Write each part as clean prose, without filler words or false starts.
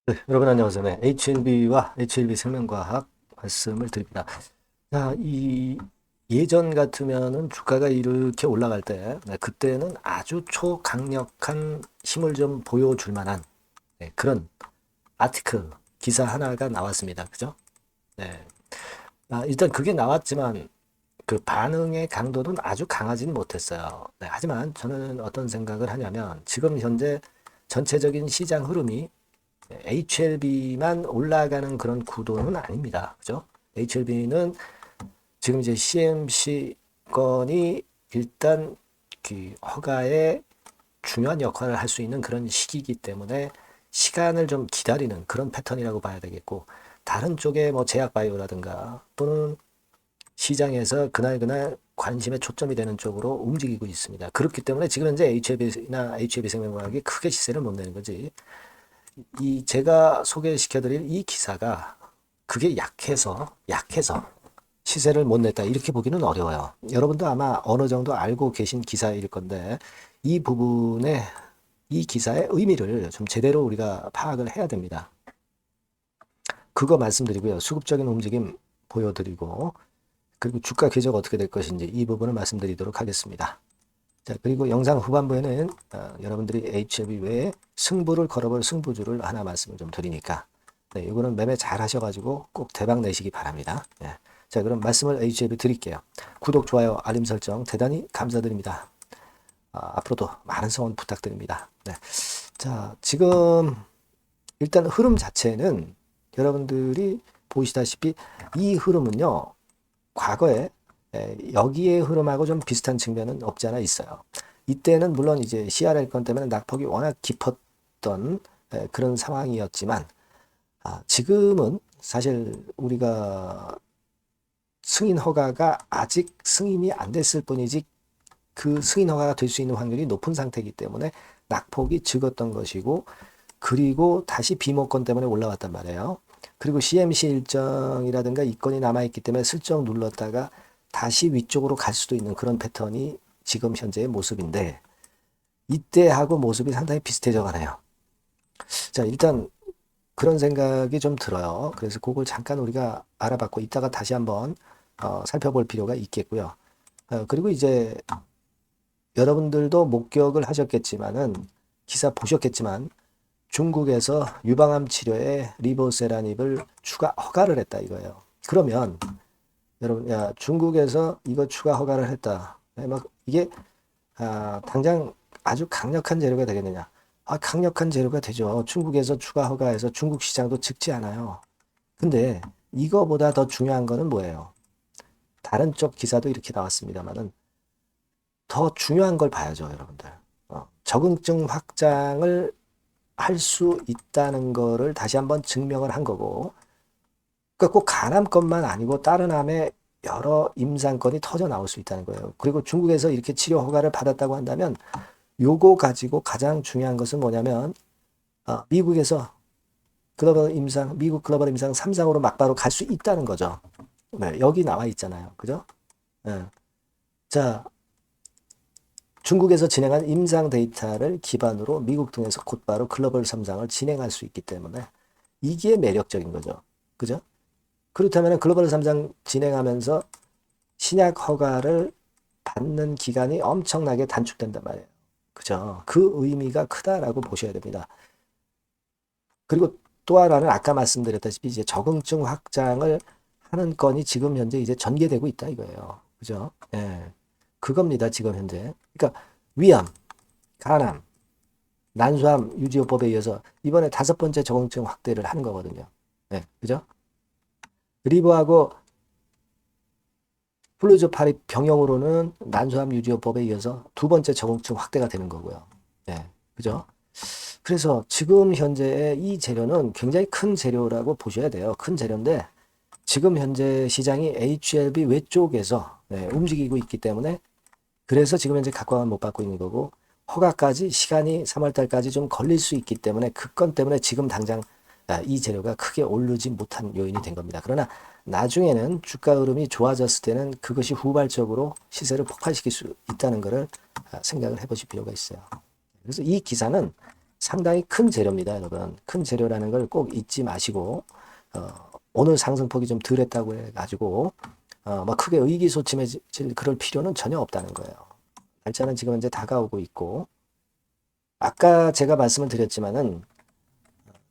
네, 여러분 안녕하세요. 네, HLB와 HLB 생명과학 말씀을 드립니다. 자, 이 예전 같으면은 주가가 이렇게 올라갈 때, 네, 그때는 아주 초강력한 힘을 좀 보여줄 만한 네, 그런 아티클 기사 하나가 나왔습니다. 그죠? 네. 일단 그게 나왔지만 그 반응의 강도는 아주 강하지는 못했어요. 네, 하지만 저는 어떤 생각을 하냐면 지금 현재 전체적인 시장 흐름이 HLB만 올라가는 그런 구도는 아닙니다. 그죠? HLB는 지금 이제 CMC 건이 일단 그 허가에 중요한 역할을 할 수 있는 그런 시기이기 때문에 시간을 좀 기다리는 그런 패턴이라고 봐야 되겠고, 다른 쪽에 뭐 제약바이오라든가 또는 시장에서 그날그날 관심의 초점이 되는 쪽으로 움직이고 있습니다. 그렇기 때문에 지금 현재 HLB나 HLB 생명과학이 크게 시세를 못 내는 거지. 이 제가 소개시켜드릴 이 기사가 그게 약해서 시세를 못 냈다 이렇게 보기는 어려워요. 여러분도 아마 어느 정도 알고 계신 기사일 건데 이 부분에 이 기사의 의미를 좀 제대로 우리가 파악을 해야 됩니다. 그거 말씀드리고요. 수급적인 움직임 보여드리고 그리고 주가 궤적 어떻게 될 것인지 이 부분을 말씀드리도록 하겠습니다. 자, 그리고 영상 후반부에는 여러분들이 HLB 외에 승부를 걸어볼 승부주를 하나 말씀을 좀 드리니까 네, 이거는 매매 잘 하셔가지고 꼭 대박 내시기 바랍니다. 네. 자, 그럼 말씀을 HLB 드릴게요. 구독, 좋아요, 알림 설정 대단히 감사드립니다. 앞으로도 많은 성원 부탁드립니다. 네. 자, 지금 일단 흐름 자체는 여러분들이 보시다시피 이 흐름은요, 과거에 여기의 흐름하고 좀 비슷한 측면은 없지 않아 있어요. 이때는 물론 이제 CRL 건 때문에 낙폭이 워낙 깊었던 그런 상황이었지만 지금은 사실 우리가 승인 허가가 아직 승인이 안 됐을 뿐이지 그 승인 허가가 될 수 있는 확률이 높은 상태이기 때문에 낙폭이 적었던 것이고 그리고 다시 비모건 때문에 올라왔단 말이에요. 그리고 CMC 일정이라든가 이건이 남아있기 때문에 슬쩍 눌렀다가 다시 위쪽으로 갈 수도 있는 그런 패턴이 지금 현재의 모습인데 이때하고 모습이 상당히 비슷해져 가네요. 자, 일단 그런 생각이 좀 들어요. 그래서 그걸 잠깐 우리가 알아봤고 이따가 다시 한번 살펴볼 필요가 있겠고요. 그리고 이제 여러분들도 목격을 하셨겠지만은 기사 보셨겠지만 중국에서 유방암 치료에 리보세라닙을 추가 허가를 했다 이거예요. 그러면 여러분, 야, 중국에서 이거 추가 허가를 했다. 막 이게 당장 아주 강력한 재료가 되겠느냐? 강력한 재료가 되죠. 중국에서 추가 허가해서 중국 시장도 적지 않아요. 근데 이거보다 더 중요한 거는 뭐예요? 다른 쪽 기사도 이렇게 나왔습니다만은 더 중요한 걸 봐야죠, 여러분들. 적응증 확장을 할 수 있다는 거를 다시 한번 증명을 한 거고, 그러니까 꼭 간암건만 아니고 다른 암에 여러 임상건이 터져 나올 수 있다는 거예요. 그리고 중국에서 이렇게 치료 허가를 받았다고 한다면 요거 가지고 가장 중요한 것은 뭐냐면 미국에서 미국 글로벌 임상 3상으로 막바로 갈 수 있다는 거죠. 네, 여기 나와 있잖아요. 그죠? 네. 자, 중국에서 진행한 임상 데이터를 기반으로 미국 등에서 곧바로 글로벌 3상을 진행할 수 있기 때문에 이게 매력적인 거죠. 그죠? 그렇다면 글로벌 3상 진행하면서 신약 허가를 받는 기간이 엄청나게 단축된단 말이에요. 그죠? 그 의미가 크다라고 보셔야 됩니다. 그리고 또 하나는 아까 말씀드렸다시피 이제 적응증 확장을 하는 건이 지금 현재 이제 전개되고 있다 이거예요. 그죠? 예. 그겁니다, 지금 현재. 그러니까 위암, 간암, 난소암 유지요법에 이어서 이번에 5번째 적응증 확대를 하는 거거든요. 예. 그죠? 그리브하고 플루조파리 병용으로는 난소암 유지요법에 이어서 2번째 적응증 확대가 되는 거고요. 예. 그죠? 그래서 지금 현재의 이 재료는 굉장히 큰 재료라고 보셔야 돼요. 큰 재료인데 지금 현재 시장이 HLB 외쪽에서 움직이고 있기 때문에 그래서 지금 현재 각광을 못 받고 있는 거고 허가까지 시간이 3월 달까지 좀 걸릴 수 있기 때문에 그 건 때문에 지금 당장 이 재료가 크게 오르지 못한 요인이 된 겁니다. 그러나 나중에는 주가 흐름이 좋아졌을 때는 그것이 후발적으로 시세를 폭발시킬 수 있다는 것을 생각을 해보실 필요가 있어요. 그래서 이 기사는 상당히 큰 재료입니다, 여러분. 큰 재료라는 걸 꼭 잊지 마시고, 오늘 상승폭이 좀 덜했다고 해가지고, 막 크게 의기소침해질 그럴 필요는 전혀 없다는 거예요. 날짜는 지금 이제 다가오고 있고, 아까 제가 말씀을 드렸지만은,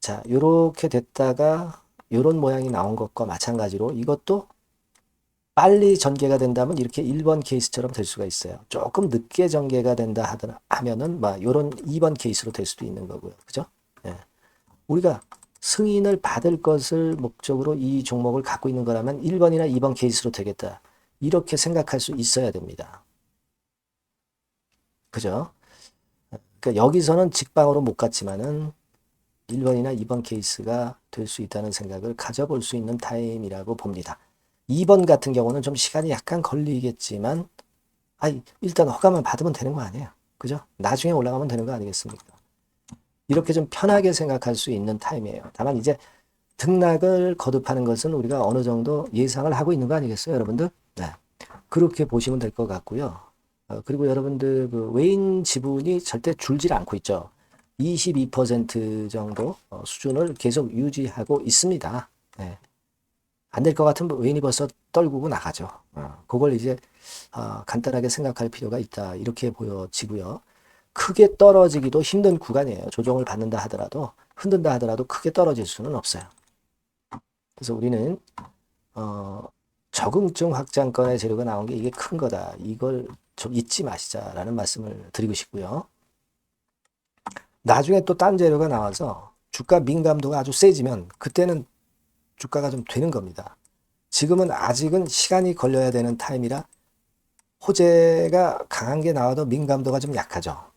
자, 요렇게 됐다가, 요런 모양이 나온 것과 마찬가지로 이것도 빨리 전개가 된다면 이렇게 1번 케이스처럼 될 수가 있어요. 조금 늦게 전개가 된다 하면은 막 요런 2번 케이스로 될 수도 있는 거고요. 그죠? 예. 우리가 승인을 받을 것을 목적으로 이 종목을 갖고 있는 거라면 1번이나 2번 케이스로 되겠다. 이렇게 생각할 수 있어야 됩니다. 그죠? 그러니까 여기서는 직방으로 못 갔지만은 1번이나 2번 케이스가 될 수 있다는 생각을 가져볼 수 있는 타임이라고 봅니다. 2번 같은 경우는 좀 시간이 약간 걸리겠지만 일단 허가만 받으면 되는 거 아니에요. 그죠? 나중에 올라가면 되는 거 아니겠습니까? 이렇게 좀 편하게 생각할 수 있는 타임이에요. 다만 이제 등락을 거듭하는 것은 우리가 어느 정도 예상을 하고 있는 거 아니겠어요, 여러분들? 네. 그렇게 보시면 될 것 같고요. 그리고 여러분들 그 외인 지분이 절대 줄질 않고 있죠. 22% 정도 수준을 계속 유지하고 있습니다. 네. 안 될 것 같으면 외인이 벌써 떨구고 나가죠. 그걸 이제 간단하게 생각할 필요가 있다. 이렇게 보여지고요. 크게 떨어지기도 힘든 구간이에요. 조정을 받는다 하더라도 흔든다 하더라도 크게 떨어질 수는 없어요. 그래서 우리는 적응증 확장권의 재료가 나온 게 이게 큰 거다. 이걸 좀 잊지 마시자라는 말씀을 드리고 싶고요. 나중에 또 딴 재료가 나와서 주가 민감도가 아주 세지면 그때는 주가가 좀 되는 겁니다. 지금은 아직은 시간이 걸려야 되는 타임이라 호재가 강한 게 나와도 민감도가 좀 약하죠.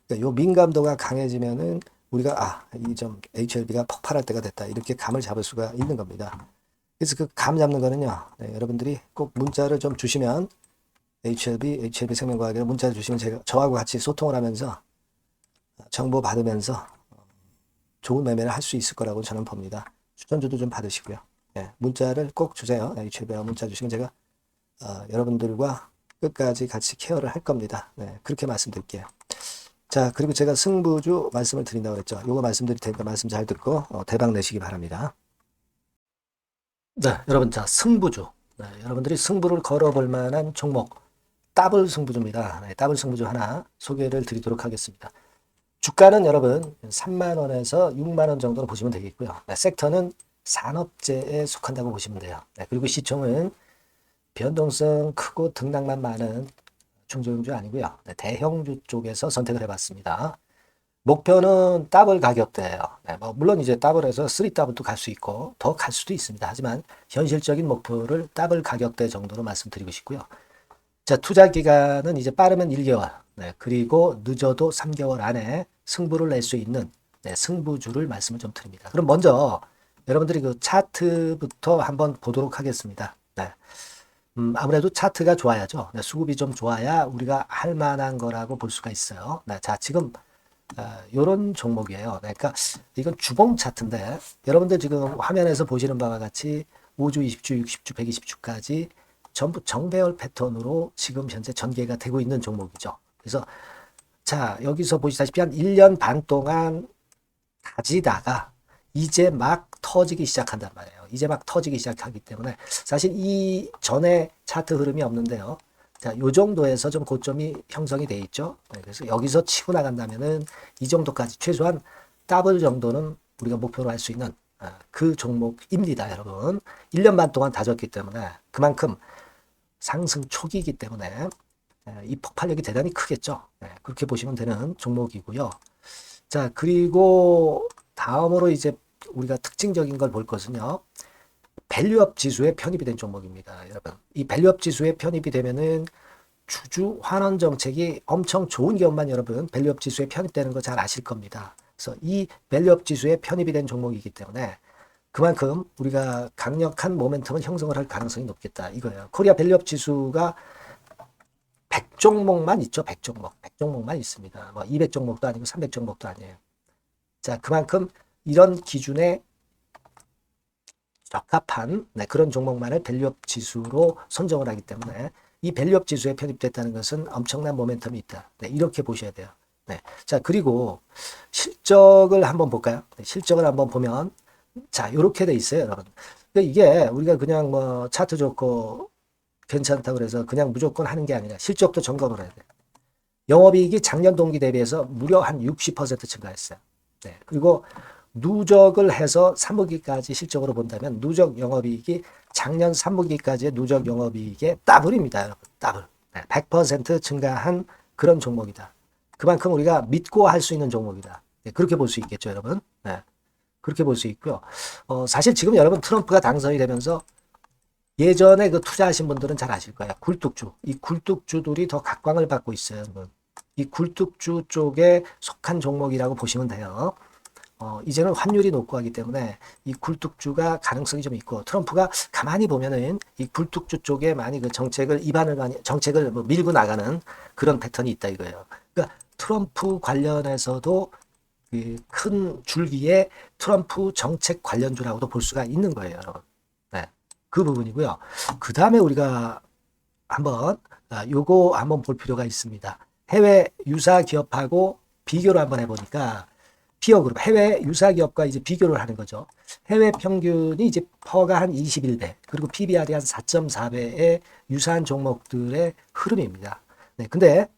그러니까 요 민감도가 강해지면은 우리가 이 좀 HLB가 폭발할 때가 됐다. 이렇게 감을 잡을 수가 있는 겁니다. 그래서 그 감 잡는 거는요. 네, 여러분들이 꼭 문자를 좀 주시면 HLB 생명과학에 문자를 주시면 제가 저하고 같이 소통을 하면서 정보 받으면서 좋은 매매를 할 수 있을 거라고 저는 봅니다. 추천주도 좀 받으시고요. 네, 문자를 꼭 주세요. HLB와 문자 주시면 제가 여러분들과 끝까지 같이 케어를 할 겁니다. 네, 그렇게 말씀드릴게요. 자, 그리고 제가 승부주 말씀을 드린다고 그랬죠. 요거 말씀드릴 테니까 말씀 잘 듣고 대박 내시기 바랍니다. 네, 여러분, 자, 승부주. 네, 여러분들이 승부를 걸어볼 만한 종목, 더블 승부주입니다. 네, 더블 승부주 하나 소개를 드리도록 하겠습니다. 주가는 여러분 3만원에서 6만원 정도로 보시면 되겠고요. 네, 섹터는 산업재에 속한다고 보시면 돼요. 네, 그리고 시총은 변동성 크고 등락만 많은 중소형주 아니고요. 네, 대형주 쪽에서 선택을 해봤습니다. 목표는 더블 가격대예요. 네, 물론 이제 더블에서 3더블도 갈 수 있고 더 갈 수도 있습니다. 하지만 현실적인 목표를 더블 가격대 정도로 말씀드리고 싶고요. 자, 투자 기간은 이제 빠르면 1개월, 네, 그리고 늦어도 3개월 안에 승부를 낼 수 있는 승부주를 말씀을 좀 드립니다. 그럼 먼저 여러분들이 그 차트부터 한번 보도록 하겠습니다. 네. 아무래도 차트가 좋아야죠. 네, 수급이 좀 좋아야 우리가 할 만한 거라고 볼 수가 있어요. 네, 자, 지금 요런 종목이에요. 네, 그러니까 이건 주봉 차트인데 여러분들 지금 화면에서 보시는 바와 같이 5주, 20주, 60주, 120주까지 전부 정배열 패턴으로 지금 현재 전개가 되고 있는 종목이죠. 그래서 자, 여기서 보시다시피 한 1년 반 동안 다지다가 이제 막 터지기 시작한단 말이에요. 이제 막 터지기 시작하기 때문에 사실 이 전에 차트 흐름이 없는데요. 자, 요 정도에서 좀 고점이 형성이 돼 있죠. 네, 그래서 여기서 치고 나간다면은 이 정도까지 최소한 더블 정도는 우리가 목표로 할 수 있는 그 종목입니다, 여러분. 1년 반 동안 다졌기 때문에 그만큼 상승 초기이기 때문에 이 폭발력이 대단히 크겠죠. 네, 그렇게 보시면 되는 종목이고요. 자, 그리고 다음으로 이제 우리가 특징적인 걸 볼 것은요. 밸류업 지수에 편입이 된 종목입니다. 여러분, 이 밸류업 지수에 편입이 되면은 주주 환원 정책이 엄청 좋은 경우만 여러분 밸류업 지수에 편입되는 거 잘 아실 겁니다. 그래서 이 밸류업 지수에 편입이 된 종목이기 때문에 그만큼 우리가 강력한 모멘텀을 형성을 할 가능성이 높겠다 이거예요. 코리아 밸류업 지수가 100종목만 있죠. 100종목. 100종목만 있습니다. 뭐 200종목도 아니고 300종목도 아니에요. 자, 그만큼 이런 기준에 적합한 그런 종목만을 밸류업 지수로 선정을 하기 때문에 이 밸류업 지수에 편입됐다는 것은 엄청난 모멘텀이 있다. 네, 이렇게 보셔야 돼요. 네. 자, 그리고 실적을 한번 볼까요? 네, 실적을 한번 보면 자, 요렇게 돼 있어요, 여러분. 그러니까 이게 우리가 그냥 뭐 차트 좋고 괜찮다고 그래서 그냥 무조건 하는 게 아니라 실적도 점검을 해야 돼요. 영업이익이 작년 동기 대비해서 무려 한 60% 증가했어요. 네. 그리고 누적을 해서 3분기까지 실적으로 본다면 누적 영업이익이 작년 3분기까지의 누적 영업이익의 더블입니다, 여러분. 더블. 네. 100% 증가한 그런 종목이다. 그만큼 우리가 믿고 할 수 있는 종목이다. 네. 그렇게 볼 수 있겠죠, 여러분. 네. 그렇게 볼 수 있고요. 사실 지금 여러분 트럼프가 당선이 되면서 예전에 그 투자하신 분들은 잘 아실 거예요. 굴뚝주. 이 굴뚝주들이 더 각광을 받고 있어요, 여러분. 이 굴뚝주 쪽에 속한 종목이라고 보시면 돼요. 이제는 환율이 높고 하기 때문에 이 굴뚝주가 가능성이 좀 있고 트럼프가 가만히 보면은 이 굴뚝주 쪽에 많이 그 정책을 뭐 밀고 나가는 그런 패턴이 있다 이거예요. 그러니까 트럼프 관련해서도 그 큰 줄기에 트럼프 정책 관련주라고도 볼 수가 있는 거예요, 여러분. 네. 그 부분이고요. 그 다음에 우리가 한번 요거 한번 볼 필요가 있습니다. 해외 유사 기업하고 비교를 한번 해보니까 피어그룹 해외 유사 기업과 이제 비교를 하는 거죠. 해외 평균이 이제 퍼가 한 21배 그리고 PBR이 한 4.4배의 유사한 종목들의 흐름입니다. 네, 근데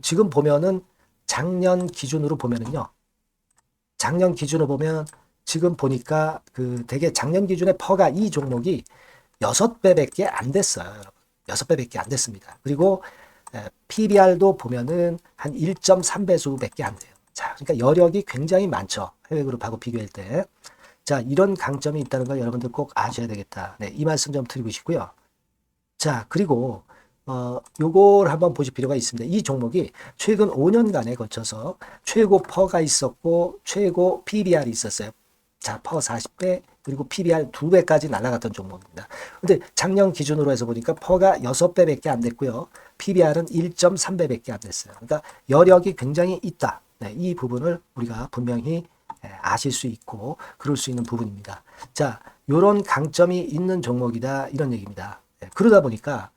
지금 보면은 작년 기준으로 보면은요. 작년 기준으로 보면 지금 보니까 그 되게 작년 기준에 퍼가 이 종목이 6배밖에 안 됐어요. 여러분. 6배밖에 안 됐습니다. 그리고 PBR도 보면은 한 1.3배수밖에 안 돼요. 자, 그러니까 여력이 굉장히 많죠. 해외 그룹하고 비교할 때. 자, 이런 강점이 있다는 걸 여러분들 꼭 아셔야 되겠다. 네, 이 말씀 좀 드리고 싶고요. 자, 그리고 요걸 한번 보실 필요가 있습니다. 이 종목이 최근 5년간에 걸쳐서 최고 퍼가 있었고 최고 PBR이 있었어요. 자, 퍼 40배 그리고 PBR 2배까지 날아갔던 종목입니다. 근데 작년 기준으로 해서 보니까 퍼가 6배밖에 안 됐고요. PBR은 1.3배밖에 안 됐어요. 그러니까 여력이 굉장히 있다. 네, 이 부분을 우리가 분명히 아실 수 있고 그럴 수 있는 부분입니다. 자, 요런 강점이 있는 종목이다 이런 얘기입니다. 네, 그러다 보니까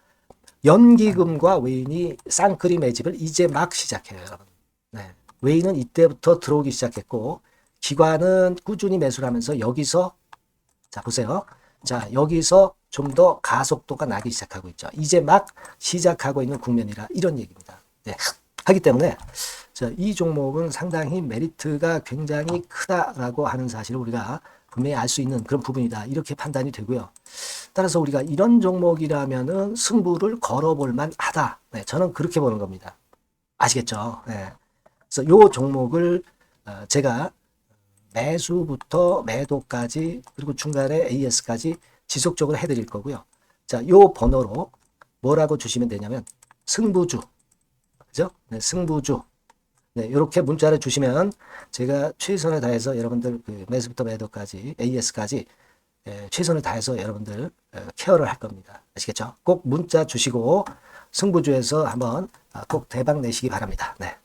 연기금과 외인이 쌍끌이 매집을 이제 막 시작해요, 여러분. 네, 외인은 이때부터 들어오기 시작했고 기관은 꾸준히 매수를 하면서 여기서 자 보세요. 자 여기서 좀 더 가속도가 나기 시작하고 있죠. 이제 막 시작하고 있는 국면이라 이런 얘기입니다. 네, 하기 때문에 자, 이 종목은 상당히 메리트가 굉장히 크다라고 하는 사실을 우리가 분명히 알 수 있는 그런 부분이다. 이렇게 판단이 되고요. 따라서 우리가 이런 종목이라면은 승부를 걸어볼 만하다. 네, 저는 그렇게 보는 겁니다. 아시겠죠? 네. 그래서 이 종목을 제가 매수부터 매도까지 그리고 중간에 AS까지 지속적으로 해드릴 거고요. 자, 요 번호로 뭐라고 주시면 되냐면 승부주, 그죠? 네, 승부주. 네, 이렇게 문자를 주시면 제가 최선을 다해서 여러분들 그 매수부터 매도까지 AS까지 최선을 다해서 여러분들 케어를 할 겁니다. 아시겠죠? 꼭 문자 주시고 승부주에서 한번 꼭 대박 내시기 바랍니다. 네.